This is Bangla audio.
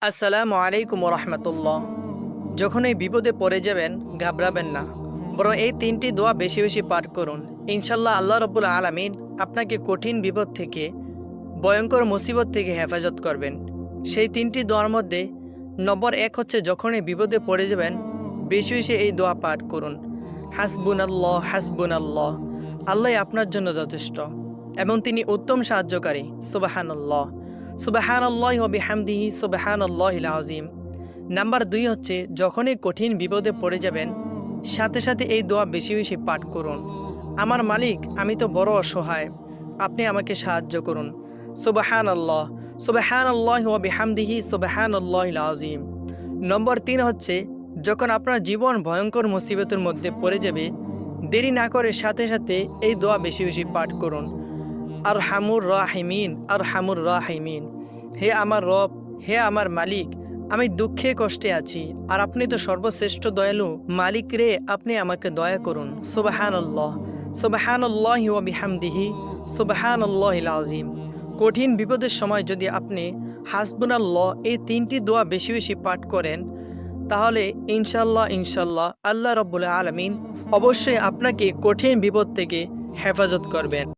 আসসালামু আলাইকুম রহমতুল্লাহ। যখন এই বিপদে পড়ে যাবেন ঘাবড়াবেন না, বরং এই তিনটি দোয়া বেশি বেশি পাঠ করুন। ইনশাল্লাহ আল্লাহ রব্বুল আলামিন আপনাকে কঠিন বিপদ থেকে, ভয়ঙ্কর মুসিবত থেকে হেফাজত করবেন। সেই তিনটি দোয়ার মধ্যে নম্বর 1 হচ্ছে, যখন এই বিপদে পড়ে যাবেন বেশি বেশি এই দোয়া পাঠ করুন। হাসবুনাল্লাহ হাসবুনাল্লাহ, আল্লাহ আপনার জন্য যথেষ্ট এবং তিনি উত্তম সাহায্যকারী। সুবহানাল্লাহ সুবহানাল্লাহি ওয়া বিহামদিহি সুবহানাল্লাহিল আযীম। নাম্বার 2 হচ্ছে, যখনই কঠিন বিপদে পড়ে যাবেন সাথে সাথে এই দোয়া বেশি বেশি পাঠ করুন। আমার মালিক, আমি তো বড় অসহায়, আপনি আমাকে সাহায্য করুন। সুবহানাল্লাহ সুবহানাল্লাহি ওয়া বিহামদিহি সুবহানাল্লাহিল আযীম। নম্বর 3 হচ্ছে, যখন আপনার জীবন ভয়ঙ্কর মুসিবতের মধ্যে পড়ে যাবে, দেরি না করে সাথে সাথে এই দোয়া বেশি বেশি পাঠ করুন। আরহামুর রাহিমিন আরহামুর রাহিমিন, হে আমার রব, হে আমার মালিক, আমি দুঃখে কষ্টে আছি, আর আপনি তো সর্বশ্রেষ্ঠ দয়ালু। মালিক রে, আপনি আমাকে দয়া করুন। সুবহানাল্লাহ সুবহানাল্লাহি ওয়া বিহামদিহি সুবহানাল্লাহিল আযীম। কঠিন বিপদের সময় যদি আপনি হাসবুনাল্লাহ এই তিনটি দোয়া বেশি বেশি পাঠ করেন, তাহলে ইনশাল্লাহ আল্লাহ রাব্বুল আলামিন অবশ্যই আপনাকে কঠিন বিপদ থেকে হেফাজত করবেন।